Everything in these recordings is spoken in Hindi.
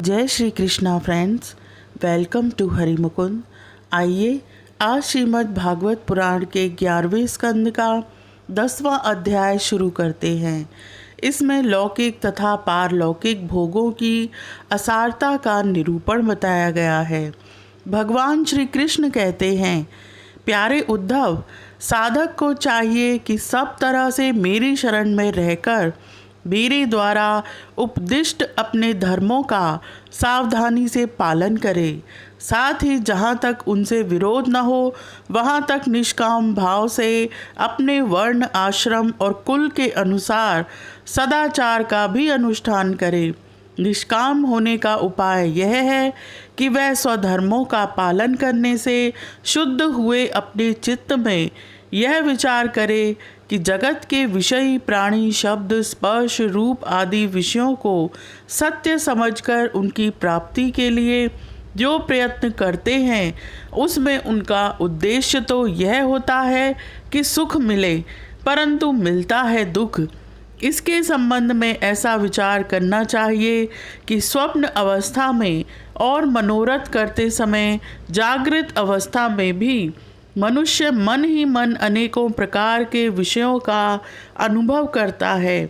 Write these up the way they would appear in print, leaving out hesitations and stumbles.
जय Shri Krishna friends, welcome to Hari Mukund. आइए आज श्रीमद् भागवत पुराण के 11वें स्कंद का 10वां अध्याय शुरू करते हैं। इसमें लौकिक तथा पारलौकिक भोगों की असारता का निरूपण बताया गया है। भगवान श्री कृष्ण कहते हैं, प्यारे उद्धव, साधक को चाहिए कि सब तरह से मेरी शरण में रहकर मेरे द्वारा उपदिष्ट अपने धर्मों का सावधानी से पालन करे। साथ ही जहाँ तक उनसे विरोध न हो वहाँ तक निष्काम भाव से अपने वर्ण, आश्रम और कुल के अनुसार सदाचार का भी अनुष्ठान करे। निष्काम होने का उपाय यह है कि वह स्वधर्मों का पालन करने से शुद्ध हुए अपने चित्त में यह विचार करे कि जगत के विषयी प्राणी, शब्द, स्पर्श, रूप आदि विषयों को सत्य समझकर उनकी प्राप्ति के लिए जो प्रयत्न करते हैं उसमें उनका उद्देश्य तो यह होता है कि सुख मिले, परंतु मिलता है दुख। इसके संबंध में ऐसा विचार करना चाहिए कि स्वप्न अवस्था में और मनोरथ करते समय जागृत अवस्था में भी मनुष्य मन ही मन अनेकों प्रकार के विषयों का अनुभव करता है,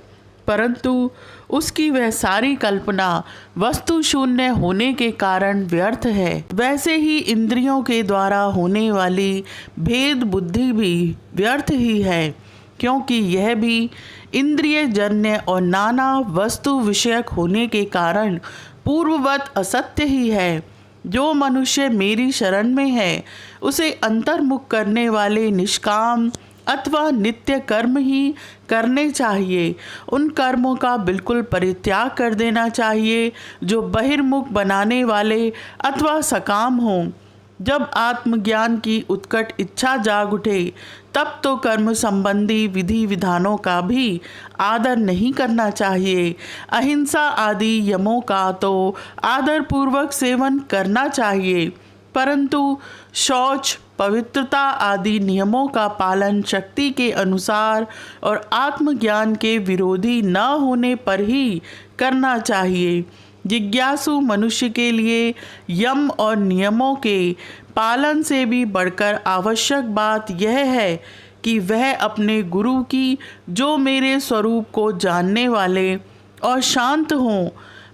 परंतु उसकी वह सारी कल्पना वस्तु शून्य होने के कारण व्यर्थ है। वैसे ही इंद्रियों के द्वारा होने वाली भेद बुद्धि भी व्यर्थ ही है, क्योंकि यह भी इंद्रिय जन्य और नाना वस्तु विषयक होने के कारण पूर्ववत असत्य ही है। जो मनुष्य मेरी शरण में है उसे अंतर्मुख करने वाले निष्काम अथवा नित्य कर्म ही करने चाहिए। उन कर्मों का बिल्कुल परित्याग कर देना चाहिए जो बहिर्मुख बनाने वाले अथवा सकाम हों। जब आत्मज्ञान की उत्कट इच्छा जाग उठे तब तो कर्म संबंधी विधि विधानों का भी आदर नहीं करना चाहिए। अहिंसा आदि यमों का तो आदर पूर्वक सेवन करना चाहिए, परंतु शौच, पवित्रता आदि नियमों का पालन शक्ति के अनुसार और आत्मज्ञान के विरोधी न होने पर ही करना चाहिए। जिज्ञासु मनुष्य के लिए यम और नियमों के पालन से भी बढ़कर आवश्यक बात यह है कि वह अपने गुरु की, जो मेरे स्वरूप को जानने वाले और शांत हों,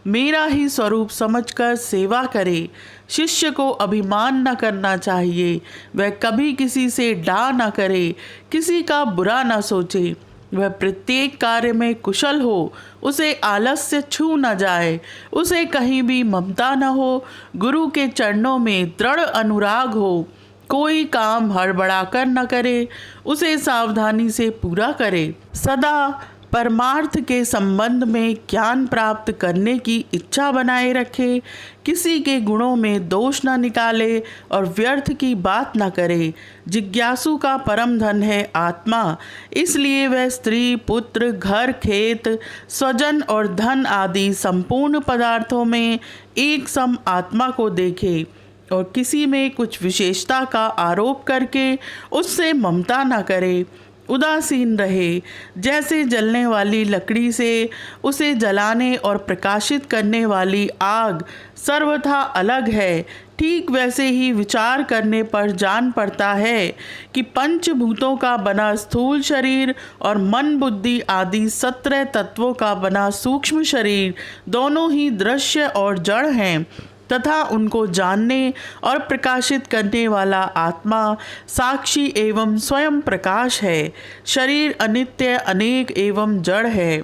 मेरा ही स्वरूप समझकर सेवा करे। शिष्य को अभिमान न करना चाहिए। वह कभी किसी से डा न करे, किसी का बुरा न सोचे। वह प्रत्येक कार्य में कुशल हो, उसे आलस्य छू न जाए, उसे कहीं भी ममता न हो, गुरु के चरणों में दृढ़ अनुराग हो, कोई काम हड़बड़ा कर न करे, उसे सावधानी से पूरा करे, सदा परमार्थ के संबंध में ज्ञान प्राप्त करने की इच्छा बनाए रखे, किसी के गुणों में दोष न निकाले और व्यर्थ की बात न करे। जिज्ञासु का परम धन है आत्मा, इसलिए वह स्त्री, पुत्र, घर, खेत, स्वजन और धन आदि संपूर्ण पदार्थों में एक सम आत्मा को देखे और किसी में कुछ विशेषता का आरोप करके उससे ममता न करे। उदासीन रहे। जैसे जलने वाली लकड़ी से उसे जलाने और प्रकाशित करने वाली आग सर्वथा अलग है, ठीक वैसे ही विचार करने पर जान पड़ता है कि पंचभूतों का बना स्थूल शरीर और मन, बुद्धि आदि 17 तत्वों का बना सूक्ष्म शरीर दोनों ही दृश्य और जड़ हैं, तथा उनको जानने और प्रकाशित करने वाला आत्मा साक्षी एवं स्वयं प्रकाश है। शरीर अनित्य, अनेक एवं जड़ है।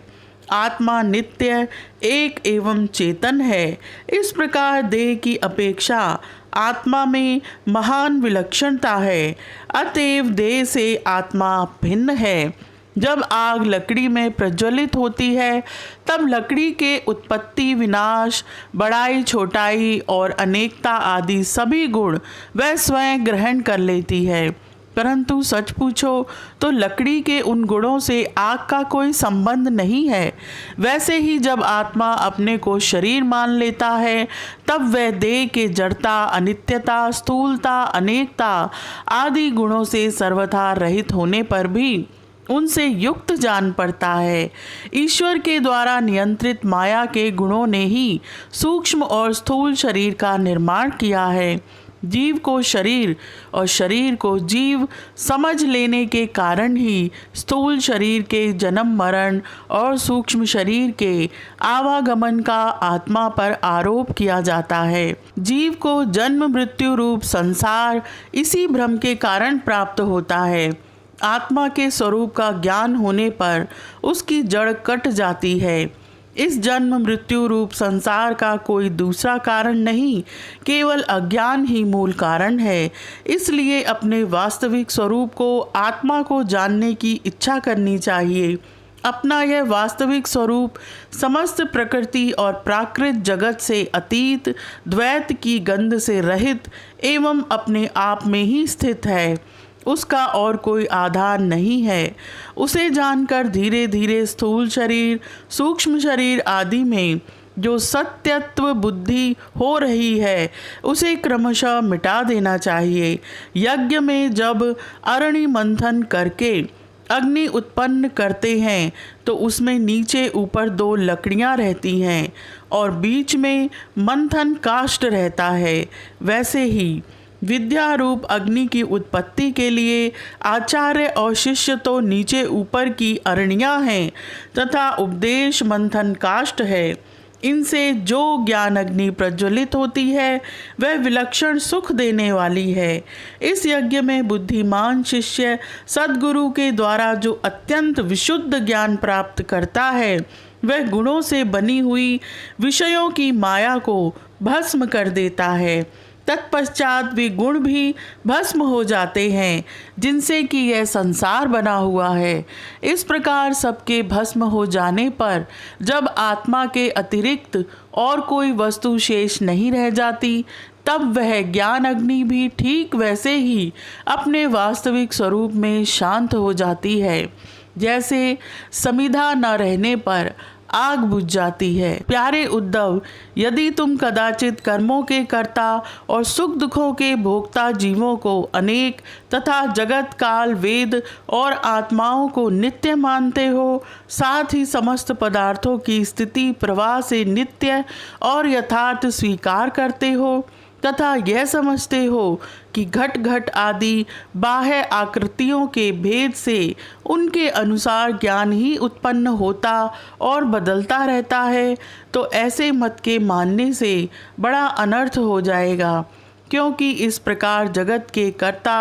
आत्मा नित्य, एक एवं चेतन है। इस प्रकार देह की अपेक्षा आत्मा में महान विलक्षणता है, अतएव देह से आत्मा भिन्न है। जब आग लकड़ी में प्रज्वलित होती है तब लकड़ी के उत्पत्ति, विनाश, बड़ाई, छोटाई और अनेकता आदि सभी गुण वह स्वयं ग्रहण कर लेती है, परंतु सच पूछो तो लकड़ी के उन गुणों से आग का कोई संबंध नहीं है। वैसे ही जब आत्मा अपने को शरीर मान लेता है तब वह देह के जड़ता, अनित्यता, स्थूलता, अनेकता आदि गुणों से सर्वथा रहित होने पर भी उनसे युक्त जान पड़ता है। ईश्वर के द्वारा नियंत्रित माया के गुणों ने ही सूक्ष्म और स्थूल शरीर का निर्माण किया है। जीव को शरीर और शरीर को जीव समझ लेने के कारण ही स्थूल शरीर के जन्म मरण और सूक्ष्म शरीर के आवागमन का आत्मा पर आरोप किया जाता है। जीव को जन्म मृत्यु रूप संसार इसी भ्रम के कारण प्राप्त होता है। आत्मा के स्वरूप का ज्ञान होने पर उसकी जड़ कट जाती है। इस जन्म मृत्यु रूप संसार का कोई दूसरा कारण नहीं, केवल अज्ञान ही मूल कारण है। इसलिए अपने वास्तविक स्वरूप को, आत्मा को जानने की इच्छा करनी चाहिए। अपना यह वास्तविक स्वरूप समस्त प्रकृति और प्राकृत जगत से अतीत, द्वैत की गंध से रहित एवं अपने आप में ही स्थित है। उसका और कोई आधार नहीं है। उसे जानकर धीरे धीरे स्थूल शरीर, सूक्ष्म शरीर आदि में जो सत्यत्व बुद्धि हो रही है उसे क्रमशः मिटा देना चाहिए। यज्ञ में जब अरणि मंथन करके अग्नि उत्पन्न करते हैं तो उसमें नीचे ऊपर 2 लकड़ियां रहती हैं और बीच में मंथन काष्ठ रहता है। वैसे ही विद्या रूप अग्नि की उत्पत्ति के लिए आचार्य और शिष्य तो नीचे ऊपर की अरणियाँ हैं तथा उपदेश मंथन काष्ठ है। इनसे जो ज्ञान अग्नि प्रज्वलित होती है वह विलक्षण सुख देने वाली है। इस यज्ञ में बुद्धिमान शिष्य सद्गुरु के द्वारा जो अत्यंत विशुद्ध ज्ञान प्राप्त करता है वह गुणों से बनी हुई विषयों की माया को भस्म कर देता है। तत्पश्चात वे गुण भी भस्म हो जाते हैं जिनसे कि यह संसार बना हुआ है। इस प्रकार सबके भस्म हो जाने पर जब आत्मा के अतिरिक्त और कोई वस्तु शेष नहीं रह जाती तब वह ज्ञान अग्नि भी ठीक वैसे ही अपने वास्तविक स्वरूप में शांत हो जाती है जैसे समिधा न रहने पर आग बुझ जाती है। प्यारे उद्धव, यदि तुम कदाचित कर्मों के कर्ता और सुख दुखों के भोक्ता जीवों को अनेक तथा जगत काल वेद और आत्माओं को नित्य मानते हो, साथ ही समस्त पदार्थों की स्थिति प्रवाह से नित्य और यथार्थ स्वीकार करते हो तथा यह समझते हो कि घट घट आदि बाह्य आकृतियों के भेद से उनके अनुसार ज्ञान ही उत्पन्न होता और बदलता रहता है, तो ऐसे मत के मानने से बड़ा अनर्थ हो जाएगा। क्योंकि इस प्रकार जगत के कर्ता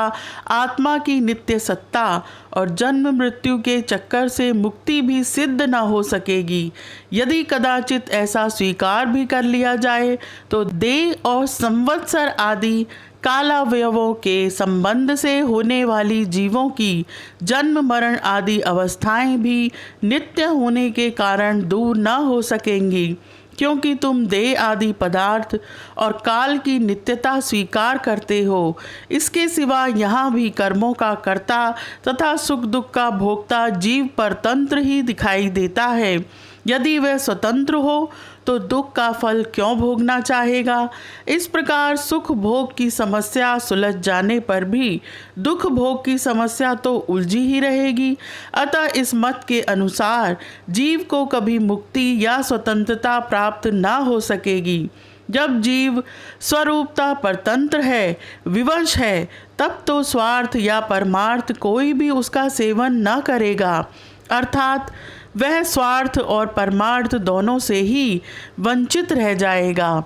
आत्मा की नित्य सत्ता और जन्म मृत्यु के चक्कर से मुक्ति भी सिद्ध न हो सकेगी। यदि कदाचित ऐसा स्वीकार भी कर लिया जाए तो देह और संवत्सर आदि कालावयवों के संबंध से होने वाली जीवों की जन्म मरण आदि अवस्थाएं भी नित्य होने के कारण दूर न हो सकेंगी। क्योंकि तुम देह आदि पदार्थ और काल की नित्यता स्वीकार करते हो। इसके सिवा यहाँ भी कर्मों का कर्ता तथा सुख दुख का भोक्ता जीव परतंत्र ही दिखाई देता है। यदि वह स्वतंत्र हो तो दुख का फल क्यों भोगना चाहेगा। इस प्रकार सुख भोग की समस्या सुलझ जाने पर भी दुख भोग की समस्या तो उलझी ही रहेगी। अतः इस मत के अनुसार जीव को कभी मुक्ति या स्वतंत्रता प्राप्त ना हो सकेगी। जब जीव स्वरूपता परतंत्र है, विवश है, तब तो स्वार्थ या परमार्थ कोई भी उसका सेवन न करेगा। अर्थात वह स्वार्थ और परमार्थ दोनों से ही वंचित रह जाएगा।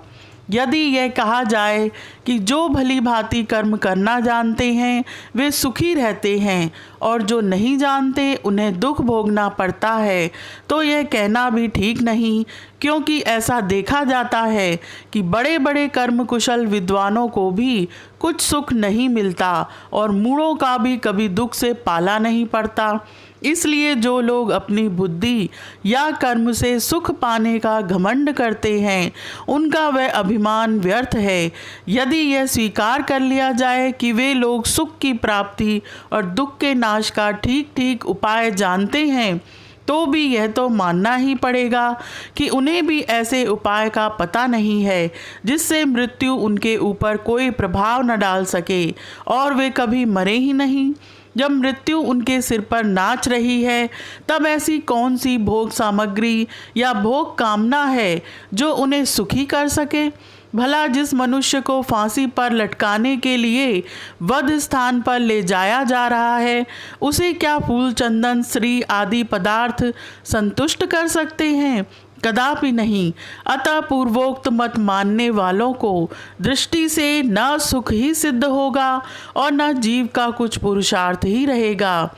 यदि यह कहा जाए कि जो भली भांति कर्म करना जानते हैं वे सुखी रहते हैं और जो नहीं जानते उन्हें दुख भोगना पड़ता है, तो यह कहना भी ठीक नहीं। क्योंकि ऐसा देखा जाता है कि बड़े बड़े कर्म कुशल विद्वानों को भी कुछ सुख नहीं मिलता और मूढ़ों का भी कभी दुख से पाला नहीं पड़ता। इसलिए जो लोग अपनी बुद्धि या कर्म से सुख पाने का घमंड करते हैं उनका वह अभिमान व्यर्थ है। यदि यह स्वीकार कर लिया जाए कि वे लोग सुख की प्राप्ति और दुख के नाश का ठीक ठीक उपाय जानते हैं, तो भी यह तो मानना ही पड़ेगा कि उन्हें भी ऐसे उपाय का पता नहीं है जिससे मृत्यु उनके ऊपर कोई प्रभाव न डाल सके और वे कभी मरे ही नहीं। जब मृत्यु उनके सिर पर नाच रही है, तब ऐसी कौन सी भोग सामग्री या भोग कामना है जो उन्हें सुखी कर सके। भला जिस मनुष्य को फांसी पर लटकाने के लिए वध स्थान पर ले जाया जा रहा है, उसे क्या फूल, चंदन, श्री आदि पदार्थ संतुष्ट कर सकते हैं? कदापि नहीं। अतः पूर्वोक्त मत मानने वालों को दृष्टि से न सुख ही सिद्ध होगा और न जीव का कुछ पुरुषार्थ ही रहेगा।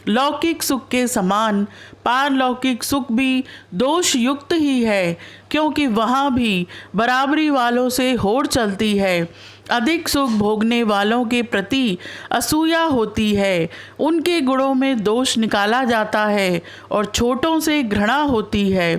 लौकिक सुख के समान पारलौकिक सुख भी दोष युक्त ही है, क्योंकि वहाँ भी बराबरी वालों से होड़ चलती है। अधिक सुख भोगने वालों के प्रति असूया होती है, उनके गुणों में दोष निकाला जाता है और छोटों से घृणा होती है।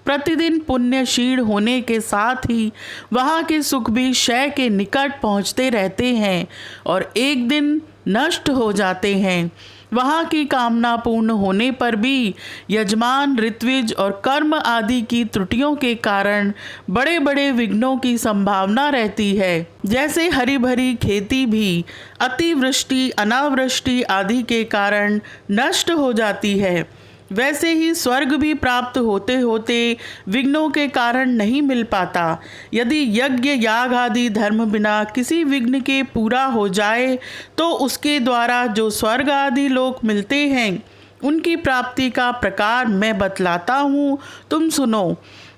प्रतिदिन पुण्य क्षीण होने के साथ ही वहाँ के सुख भी क्षय के निकट पहुँचते रहते हैं और एक दिन नष्ट हो जाते हैं। वहाँ की कामना पूर्ण होने पर भी यजमान, ऋत्विज और कर्म आदि की त्रुटियों के कारण बड़े बड़े विघ्नों की संभावना रहती है। जैसे हरी भरी खेती भी अतिवृष्टि, अनावृष्टि आदि के कारण नष्ट हो जाती है, वैसे ही स्वर्ग भी प्राप्त होते होते विघ्नों के कारण नहीं मिल पाता। यदि यज्ञ, याग आदि धर्म बिना किसी विघ्न के पूरा हो जाए तो उसके द्वारा जो स्वर्ग आदि लोक मिलते हैं, उनकी प्राप्ति का प्रकार मैं बतलाता हूँ, तुम सुनो।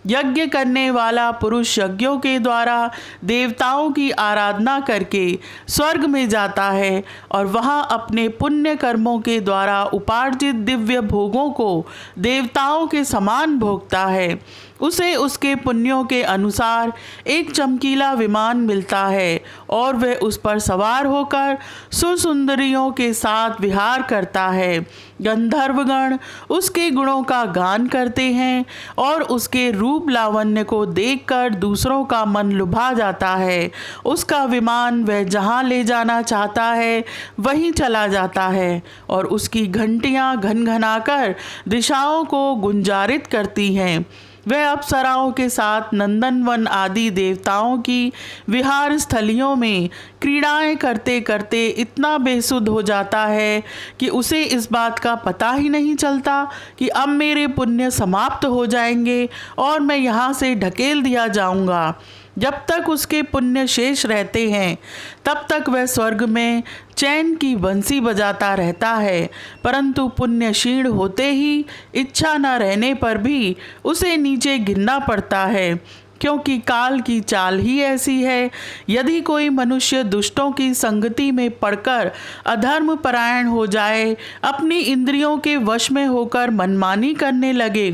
यज्ञ करने वाला पुरुष यज्ञों के द्वारा देवताओं की आराधना करके स्वर्ग में जाता है और वहाँ अपने पुण्य कर्मों के द्वारा उपार्जित दिव्य भोगों को देवताओं के समान भोगता है। उसे उसके पुण्यों के अनुसार एक चमकीला विमान मिलता है और वह उस पर सवार होकर सुसुंदरियों के साथ विहार करता है। गंधर्वगण उसके गुणों का गान करते हैं और उसके रूप लावण्य को देखकर दूसरों का मन लुभा जाता है। उसका विमान वह जहाँ ले जाना चाहता है वहीं चला जाता है और उसकी घंटियाँ घनघनाकर दिशाओं को गुंजारित करती हैं। वह अप्सराओं के साथ नंदनवन आदि देवताओं की विहार स्थलियों में क्रीड़ाएं करते करते इतना बेसुध हो जाता है कि उसे इस बात का पता ही नहीं चलता कि अब मेरे पुण्य समाप्त हो जाएंगे और मैं यहाँ से ढकेल दिया जाऊँगा। जब तक उसके पुण्य शेष रहते हैं तब तक वह स्वर्ग में चैन की बंसी बजाता रहता है, परंतु पुण्य क्षीण होते ही इच्छा न रहने पर भी उसे नीचे गिरना पड़ता है, क्योंकि काल की चाल ही ऐसी है। यदि कोई मनुष्य दुष्टों की संगति में पड़कर अधर्म परायण हो जाए, अपनी इंद्रियों के वश में होकर मनमानी करने लगे,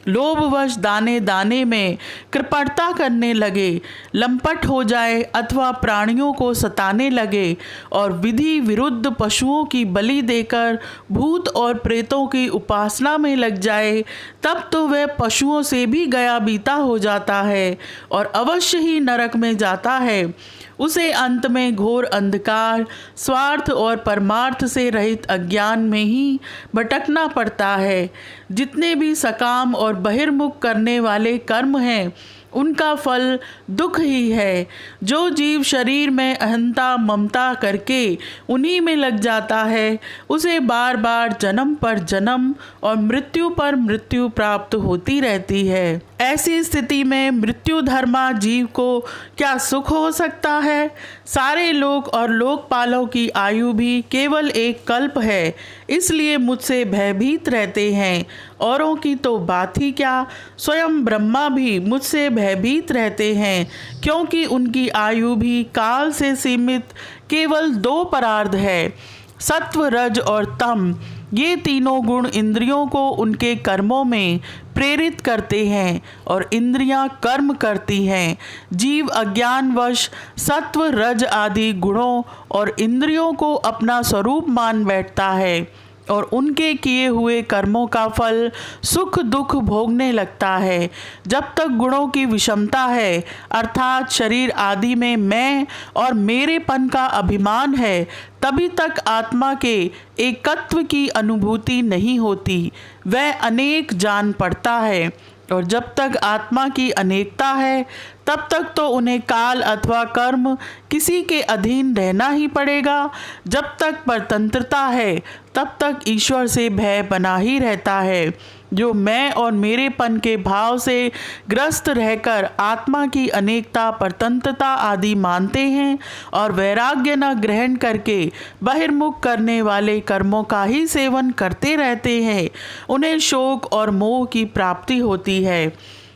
लोभवश दाने दाने में कृपणता करने लगे, लंपट हो जाए अथवा प्राणियों को सताने लगे और विधि विरुद्ध पशुओं की बलि देकर भूत और प्रेतों की उपासना में लग जाए, तब तो वह पशुओं से भी गया बीता हो जाता है और अवश्य ही नरक में जाता है। उसे अंत में घोर अंधकार, स्वार्थ और परमार्थ से रहित अज्ञान में ही भटकना पड़ता है। जितने भी सकाम और बहिर्मुख करने वाले कर्म हैं, उनका फल दुख ही है। जो जीव शरीर में अहंता ममता करके उन्हीं में लग जाता है, उसे बार बार जन्म पर जन्म और मृत्यु पर मृत्यु प्राप्त होती रहती है। ऐसी स्थिति में मृत्यु धर्मा जीव को क्या सुख हो सकता है? सारे लोक और लोकपालों की आयु भी केवल एक कल्प है, इसलिए मुझसे भयभीत रहते हैं। औरों की तो बात ही क्या, स्वयं ब्रह्मा भी मुझसे भयभीत रहते हैं, क्योंकि उनकी आयु भी काल से सीमित केवल 2 परार्ध है, सत्व, रज और तम। ये तीनों गुण इंद्रियों को उनके कर्मों में प्रेरित करते हैं और इंद्रियां कर्म करती हैं। जीव अज्ञानवश सत्व, रज आदि गुणों और इंद्रियों को अपना स्वरूप मान बैठता है और उनके किए हुए कर्मों का फल सुख दुख भोगने लगता है। जब तक गुणों की विषमता है, अर्थात शरीर आदि में मैं और मेरेपन का अभिमान है, तभी तक आत्मा के एकत्व की अनुभूति नहीं होती। वह अनेक जान पड़ता है। और जब तक आत्मा की अनेकता है तब तक तो उन्हें काल अथवा कर्म किसी के अधीन रहना ही पड़ेगा। जब तक परतंत्रता है तब तक ईश्वर से भय बना ही रहता है। जो मैं और मेरेपन के भाव से ग्रस्त रहकर आत्मा की अनेकता, परतंत्रता आदि मानते हैं और वैराग्य न ग्रहण करके बहिर्मुख करने वाले कर्मों का ही सेवन करते रहते हैं, उन्हें शोक और मोह की प्राप्ति होती है।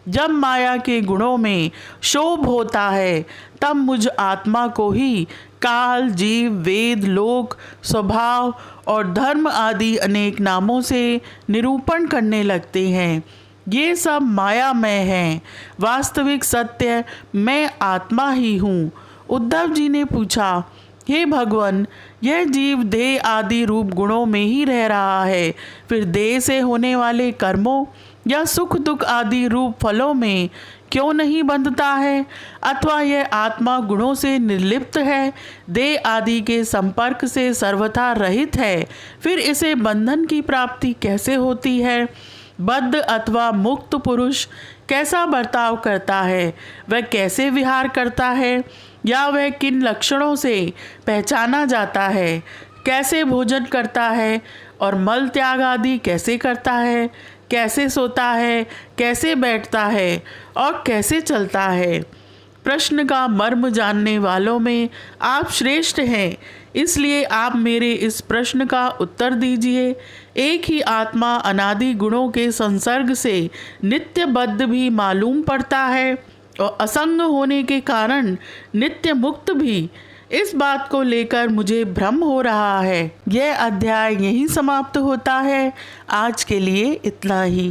जब माया के गुणों में शोभ होता है तब मुझ आत्मा को ही काल, जीव, वेद, लोक, स्वभाव और धर्म आदि अनेक नामों से निरूपण करने लगते हैं। ये सब मायामय हैं। वास्तविक सत्य मैं आत्मा ही हूँ। उद्धव जी ने पूछा, हे भगवान, यह जीव देह आदि रूप गुणों में ही रह रहा है, फिर देह से होने वाले कर्मों या सुख दुख आदि रूप फलों में क्यों नहीं बंधता है? अथवा यह आत्मा गुणों से निर्लिप्त है, देह आदि के संपर्क से सर्वथा रहित है, फिर इसे बंधन की प्राप्ति कैसे होती है? बद्ध अथवा मुक्त पुरुष कैसा बर्ताव करता है? वह कैसे विहार करता है? या वह किन लक्षणों से पहचाना जाता है? कैसे भोजन करता है और मल त्याग आदि कैसे करता है? कैसे सोता है, कैसे बैठता है और कैसे चलता है? प्रश्न का मर्म जानने वालों में आप श्रेष्ठ हैं, इसलिए आप मेरे इस प्रश्न का उत्तर दीजिए। एक ही आत्मा अनादि गुणों के संसर्ग से नित्य बद्ध भी मालूम पड़ता है और असंग होने के कारण नित्य मुक्त भी। इस बात को लेकर मुझे भ्रम हो रहा है। यह अध्याय यहीं समाप्त होता है। आज के लिए इतना ही।